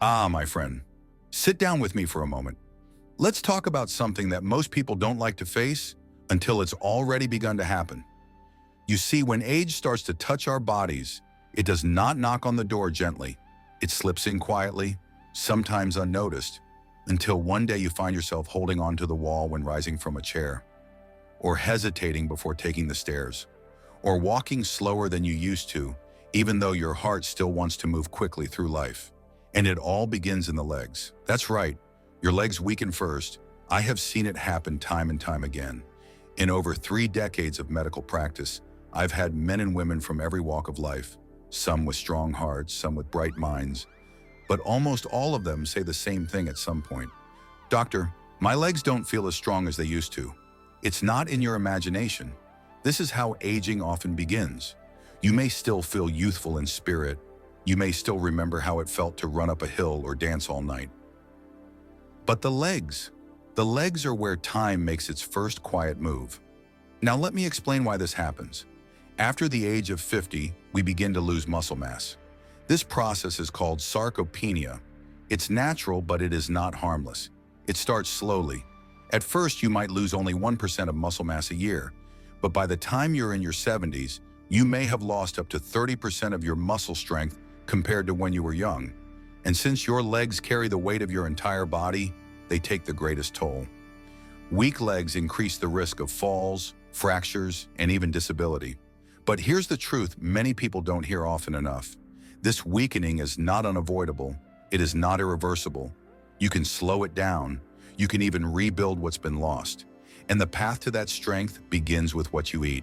My friend, sit down with me for a moment. Let's talk about something that most people don't like to face until it's already begun to happen. You see, when age starts to touch our bodies, it does not knock on the door gently. It slips in quietly, sometimes unnoticed, until one day you find yourself holding onto the wall when rising from a chair, or hesitating before taking the stairs, or walking slower than you used to, even though your heart still wants to move quickly through life. And it all begins in the legs. That's right, your legs weaken first. I have seen it happen time and time again. In over 3 decades of medical practice, I've had men and women from every walk of life, some with strong hearts, some with bright minds, but almost all of them say the same thing at some point. Doctor, my legs don't feel as strong as they used to. It's not in your imagination. This is how aging often begins. You may still feel youthful in spirit. You may still remember how it felt to run up a hill or dance all night. But the legs are where time makes its first quiet move. Now let me explain why this happens. After the age of 50, we begin to lose muscle mass. This process is called sarcopenia. It's natural, but it is not harmless. It starts slowly. At first, you might lose only 1% of muscle mass a year, but by the time you're in your 70s, you may have lost up to 30% of your muscle strength compared to when you were young. And since your legs carry the weight of your entire body, they take the greatest toll. Weak legs increase the risk of falls, fractures, and even disability. But here's the truth many people don't hear often enough. This weakening is not unavoidable. It is not irreversible. You can slow it down. You can even rebuild what's been lost. And the path to that strength begins with what you eat.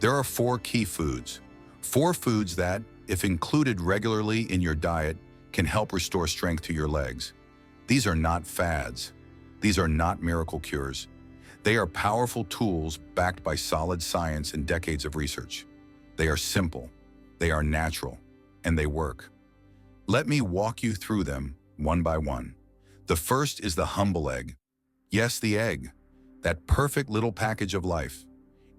There are 4 key foods. 4 foods that, if included regularly in your diet, can help restore strength to your legs. These are not fads. These are not miracle cures. They are powerful tools backed by solid science and decades of research. They are simple, they are natural, and they work. Let me walk you through them one by one. The first is the humble egg. Yes, the egg, that perfect little package of life.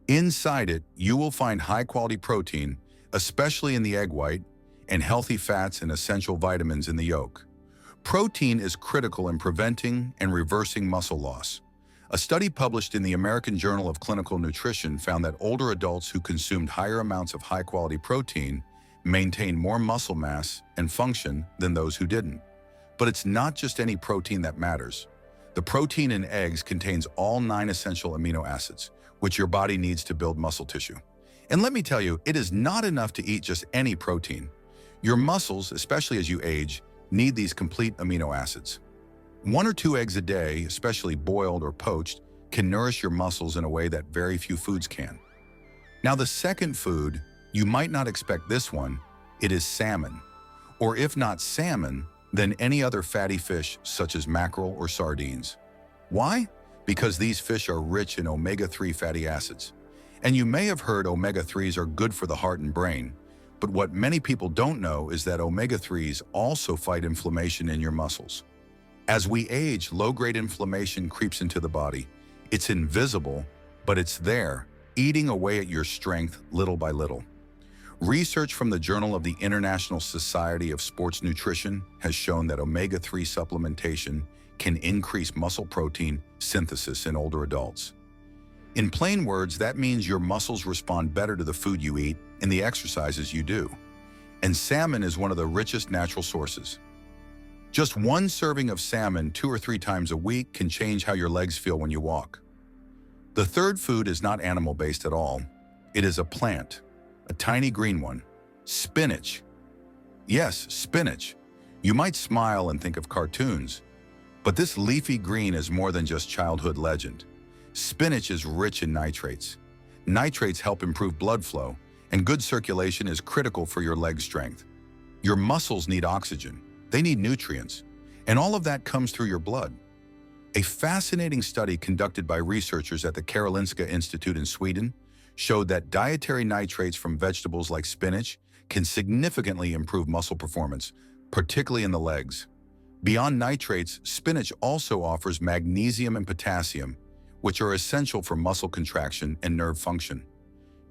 Inside it, you will find high-quality protein, especially in the egg white, and healthy fats and essential vitamins in the yolk. Protein is critical in preventing and reversing muscle loss. A study published in the American Journal of Clinical Nutrition found that older adults who consumed higher amounts of high-quality protein maintained more muscle mass and function than those who didn't. But it's not just any protein that matters. The protein in eggs contains all 9 essential amino acids, which your body needs to build muscle tissue. And let me tell you, it is not enough to eat just any protein. Your muscles, especially as you age, need these complete amino acids. 1 or 2 eggs a day, especially boiled or poached, can nourish your muscles in a way that very few foods can. Now the second food, you might not expect this one, it is salmon. Or if not salmon, then any other fatty fish such as mackerel or sardines. Why? Because these fish are rich in omega-3 fatty acids. And you may have heard omega-3s are good for the heart and brain, but what many people don't know is that omega-3s also fight inflammation in your muscles. As we age, low-grade inflammation creeps into the body. It's invisible, but it's there, eating away at your strength little by little. Research from the Journal of the International Society of Sports Nutrition has shown that omega-3 supplementation can increase muscle protein synthesis in older adults. In plain words, that means your muscles respond better to the food you eat and the exercises you do. And salmon is one of the richest natural sources. Just 1 serving of salmon 2 or 3 times a week can change how your legs feel when you walk. The third food is not animal-based at all. It is a plant, a tiny green one, spinach. Yes, spinach. You might smile and think of cartoons, but this leafy green is more than just childhood legend. Spinach is rich in nitrates. Nitrates help improve blood flow, and good circulation is critical for your leg strength. Your muscles need oxygen. They need nutrients, and all of that comes through your blood. A fascinating study conducted by researchers at the Karolinska Institute in Sweden showed that dietary nitrates from vegetables like spinach can significantly improve muscle performance, particularly in the legs. Beyond nitrates, spinach also offers magnesium and potassium, which are essential for muscle contraction and nerve function.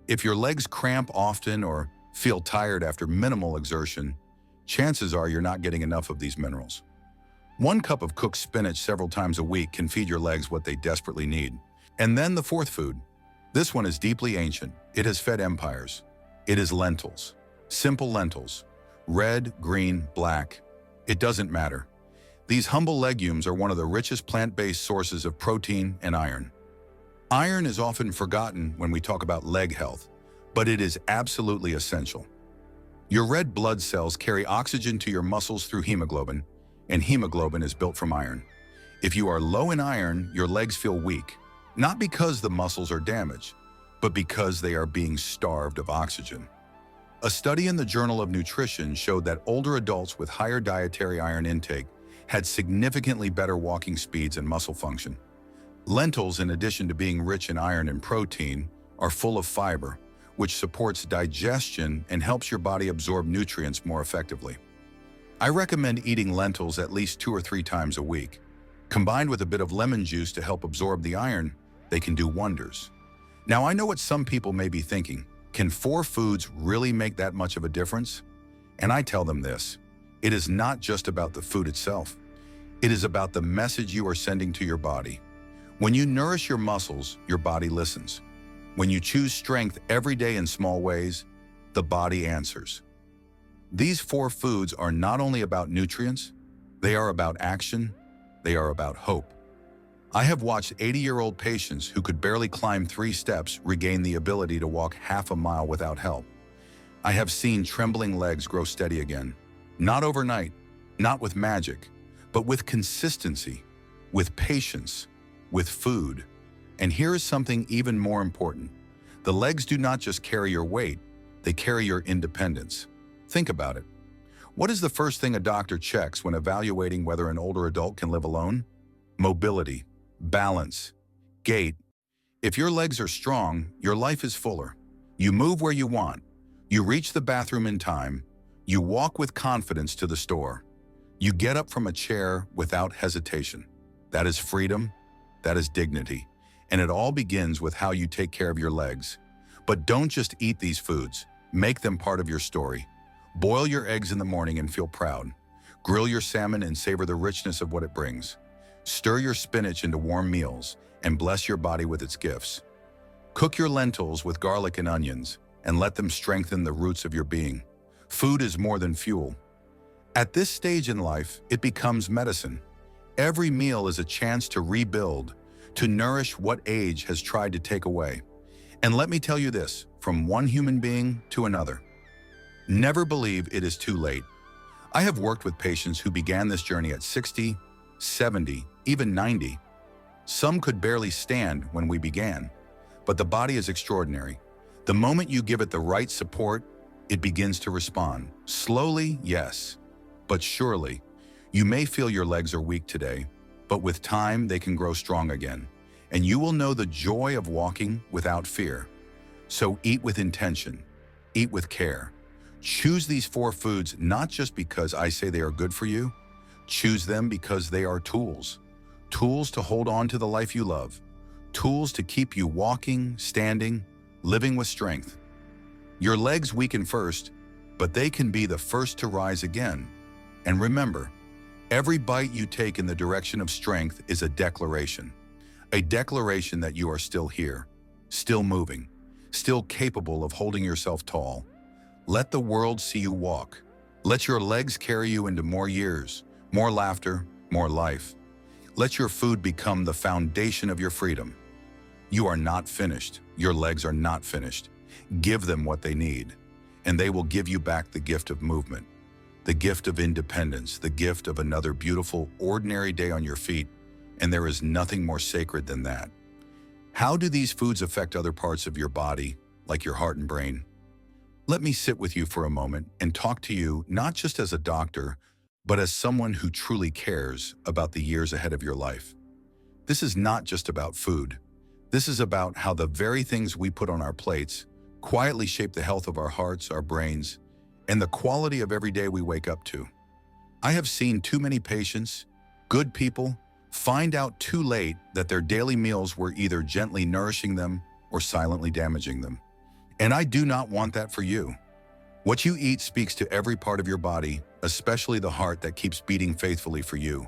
If your legs cramp often or feel tired after minimal exertion, chances are you're not getting enough of these minerals. 1 cup of cooked spinach several times a week can feed your legs what they desperately need. And then the fourth food. This one is deeply ancient. It has fed empires. It is lentils. Simple lentils. Red, green, black. It doesn't matter. These humble legumes are one of the richest plant-based sources of protein and iron. Iron is often forgotten when we talk about leg health, but it is absolutely essential. Your red blood cells carry oxygen to your muscles through hemoglobin, and hemoglobin is built from iron. If you are low in iron, your legs feel weak, not because the muscles are damaged, but because they are being starved of oxygen. A study in the Journal of Nutrition showed that older adults with higher dietary iron intake had significantly better walking speeds and muscle function. Lentils, in addition to being rich in iron and protein, are full of fiber, which supports digestion and helps your body absorb nutrients more effectively. I recommend eating lentils at least 2 or 3 times a week. Combined with a bit of lemon juice to help absorb the iron, they can do wonders. Now, I know what some people may be thinking. Can 4 foods really make that much of a difference? And I tell them this: it is not just about the food itself. It is about the message you are sending to your body. When you nourish your muscles, your body listens. When you choose strength every day in small ways, the body answers. These 4 foods are not only about nutrients, they are about action, they are about hope. I have watched 80-year-old patients who could barely climb 3 steps regain the ability to walk half a mile without help. I have seen trembling legs grow steady again. Not overnight, not with magic, but with consistency, with patience, with food. And here is something even more important. The legs do not just carry your weight, they carry your independence. Think about it. What is the first thing a doctor checks when evaluating whether an older adult can live alone? Mobility, balance, gait. If your legs are strong, your life is fuller. You move where you want. You reach the bathroom in time. You walk with confidence to the store. You get up from a chair without hesitation. That is freedom. That is dignity. And it all begins with how you take care of your legs. But don't just eat these foods. Make them part of your story. Boil your eggs in the morning and feel proud. Grill your salmon and savor the richness of what it brings. Stir your spinach into warm meals and bless your body with its gifts. Cook your lentils with garlic and onions and let them strengthen the roots of your being. Food is more than fuel. At this stage in life, it becomes medicine. Every meal is a chance to rebuild, to nourish what age has tried to take away. And let me tell you this, from one human being to another: never believe it is too late. I have worked with patients who began this journey at 60, 70, even 90. Some could barely stand when we began, but the body is extraordinary. The moment you give it the right support, it begins to respond. Slowly, yes, but surely. You may feel your legs are weak today, but with time they can grow strong again, and you will know the joy of walking without fear. So eat with intention, eat with care. Choose these 4 foods not just because I say they are good for you. Choose them because they are tools. Tools to hold on to the life you love. Tools to keep you walking, standing, living with strength. Your legs weaken first, but they can be the first to rise again. And remember, every bite you take in the direction of strength is a declaration that you are still here, still moving, still capable of holding yourself tall. Let the world see you walk. Let your legs carry you into more years, more laughter, more life. Let your food become the foundation of your freedom. You are not finished. Your legs are not finished. Give them what they need, and they will give you back the gift of movement, the gift of independence, the gift of another beautiful, ordinary day on your feet, and there is nothing more sacred than that. How do these foods affect other parts of your body, like your heart and brain? Let me sit with you for a moment and talk to you not just as a doctor, but as someone who truly cares about the years ahead of your life. This is not just about food. This is about how the very things we put on our plates quietly shape the health of our hearts, our brains, and the quality of every day we wake up to. I have seen too many patients, good people, find out too late that their daily meals were either gently nourishing them or silently damaging them. And I do not want that for you. What you eat speaks to every part of your body, especially the heart that keeps beating faithfully for you,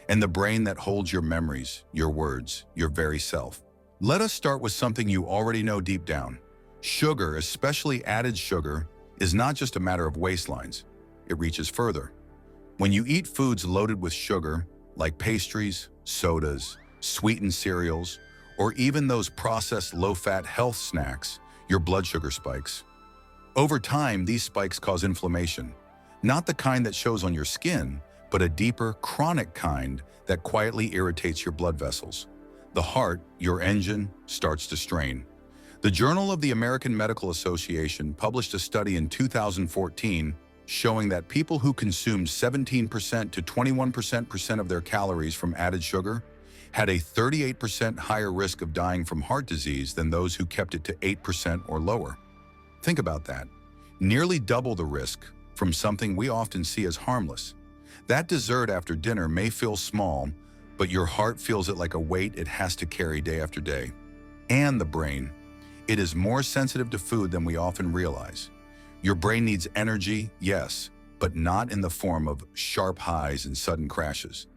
and the brain that holds your memories, your words, your very self. Let us start with something you already know deep down. Sugar, especially added sugar, is not just a matter of waistlines. It reaches further. When you eat foods loaded with sugar, like pastries, sodas, sweetened cereals, or even those processed low-fat health snacks, your blood sugar spikes. Over time, these spikes cause inflammation, not the kind that shows on your skin, but a deeper, chronic kind that quietly irritates your blood vessels. The heart, your engine, starts to strain. The Journal of the American Medical Association published a study in 2014 showing that people who consumed 17% to 21% of their calories from added sugar had a 38% higher risk of dying from heart disease than those who kept it to 8% or lower. Think about that. Nearly double the risk from something we often see as harmless. That dessert after dinner may feel small, but your heart feels it like a weight it has to carry day after day. And the brain. It is more sensitive to food than we often realize. Your brain needs energy, yes, but not in the form of sharp highs and sudden crashes.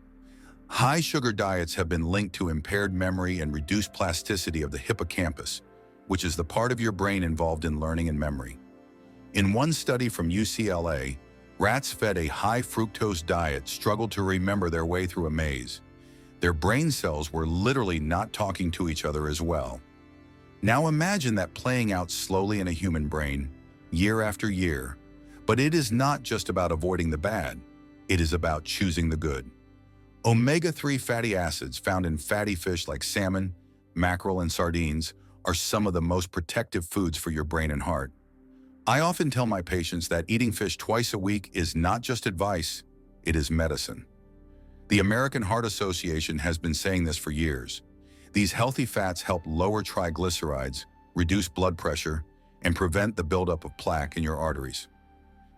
High sugar diets have been linked to impaired memory and reduced plasticity of the hippocampus, which is the part of your brain involved in learning and memory. In one study from UCLA, rats fed a high fructose diet struggled to remember their way through a maze. Their brain cells were literally not talking to each other as well. Now imagine that playing out slowly in a human brain, year after year. But it is not just about avoiding the bad. It is about choosing the good. Omega-3 fatty acids found in fatty fish like salmon, mackerel, and sardines are some of the most protective foods for your brain and heart. I often tell my patients that eating fish twice a week is not just advice, it is medicine. The American Heart Association has been saying this for years. These healthy fats help lower triglycerides, reduce blood pressure, and prevent the buildup of plaque in your arteries.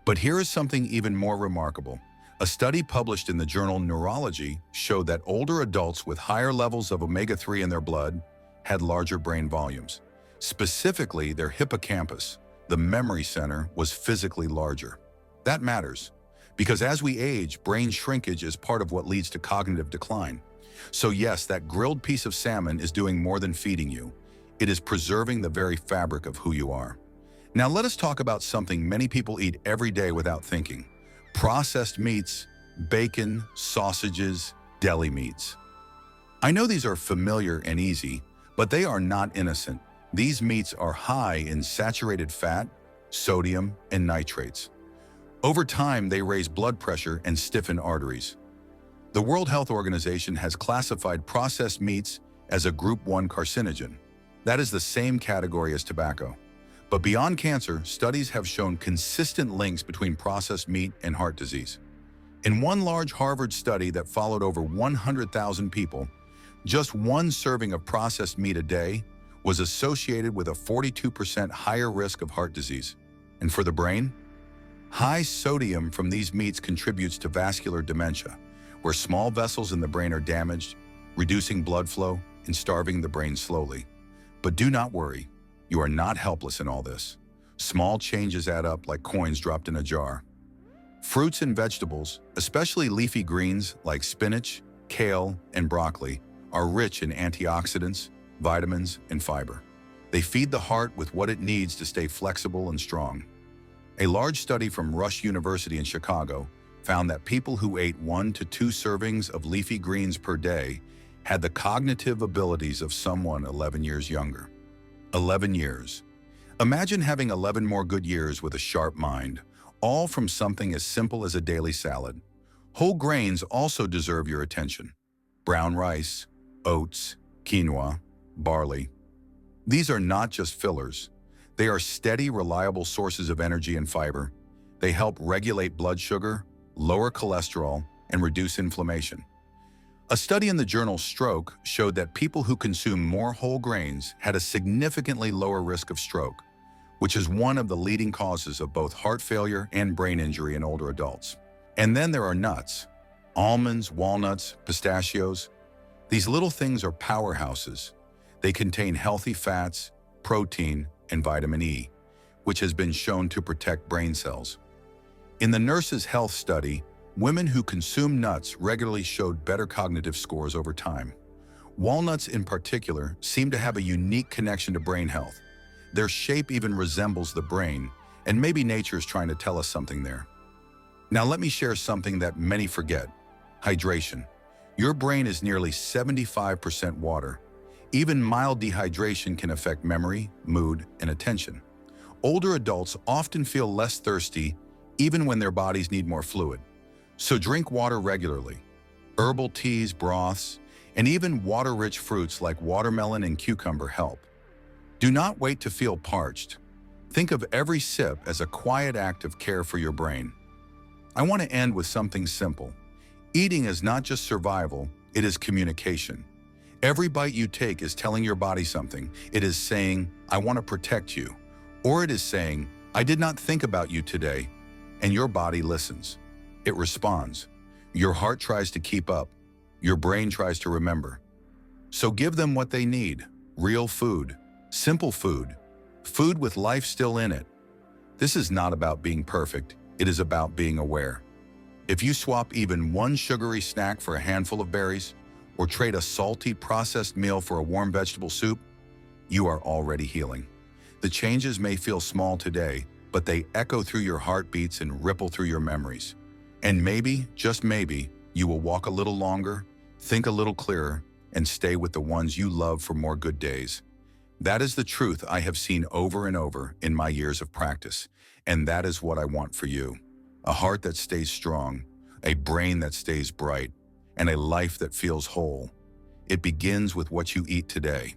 But here is something even more remarkable. A study published in the journal Neurology showed that older adults with higher levels of omega-3 in their blood had larger brain volumes. Specifically, their hippocampus, the memory center, was physically larger. That matters, because as we age, brain shrinkage is part of what leads to cognitive decline. So yes, that grilled piece of salmon is doing more than feeding you. It is preserving the very fabric of who you are. Now let us talk about something many people eat every day without thinking. Processed meats, bacon, sausages, deli meats. I know these are familiar and easy, but they are not innocent. These meats are high in saturated fat, sodium, and nitrates. Over time, they raise blood pressure and stiffen arteries. The World Health Organization has classified processed meats as a Group 1 carcinogen. That is the same category as tobacco. But beyond cancer, studies have shown consistent links between processed meat and heart disease. In one large Harvard study that followed over 100,000 people, just one serving of processed meat a day was associated with a 42% higher risk of heart disease. And for the brain? High sodium from these meats contributes to vascular dementia, where small vessels in the brain are damaged, reducing blood flow and starving the brain slowly. But do not worry, you are not helpless in all this. Small changes add up like coins dropped in a jar. Fruits and vegetables, especially leafy greens like spinach, kale, and broccoli, are rich in antioxidants, vitamins, and fiber. They feed the heart with what it needs to stay flexible and strong. A large study from Rush University in Chicago found that people who ate 1 to 2 servings of leafy greens per day had the cognitive abilities of someone 11 years younger. 11 years. Imagine having 11 more good years with a sharp mind, all from something as simple as a daily salad. Whole grains also deserve your attention. Brown rice, oats, quinoa, barley. These are not just fillers. They are steady, reliable sources of energy and fiber. They help regulate blood sugar, lower cholesterol, and reduce inflammation. A study in the journal Stroke showed that people who consume more whole grains had a significantly lower risk of stroke, which is one of the leading causes of both heart failure and brain injury in older adults. And then there are nuts. Almonds, walnuts, pistachios. These little things are powerhouses. They contain healthy fats, protein, and vitamin E, which has been shown to protect brain cells. In the Nurses' Health Study, women who consumed nuts regularly showed better cognitive scores over time. Walnuts in particular seem to have a unique connection to brain health. Their shape even resembles the brain, and maybe nature is trying to tell us something there. Now let me share something that many forget: hydration. Your brain is nearly 75% water. Even mild dehydration can affect memory, mood, and attention. Older adults often feel less thirsty even when their bodies need more fluid. So drink water regularly. Herbal teas, broths, and even water-rich fruits like watermelon and cucumber help. Do not wait to feel parched. Think of every sip as a quiet act of care for your brain. I want to end with something simple. Eating is not just survival, it is communication. Every bite you take is telling your body something. It is saying, "I want to protect you." Or it is saying, "I did not think about you today." And your body listens. It responds. Your heart tries to keep up. Your brain tries to remember. So give them what they need: real food, simple food, food with life still in it. This is not about being perfect, it is about being aware. If you swap even one sugary snack for a handful of berries, or trade a salty, processed meal for a warm vegetable soup, you are already healing. The changes may feel small today, but they echo through your heartbeats and ripple through your memories. And maybe, just maybe, you will walk a little longer, think a little clearer, and stay with the ones you love for more good days. That is the truth I have seen over and over in my years of practice, and that is what I want for you. A heart that stays strong, a brain that stays bright, and a life that feels whole. It begins with what you eat today.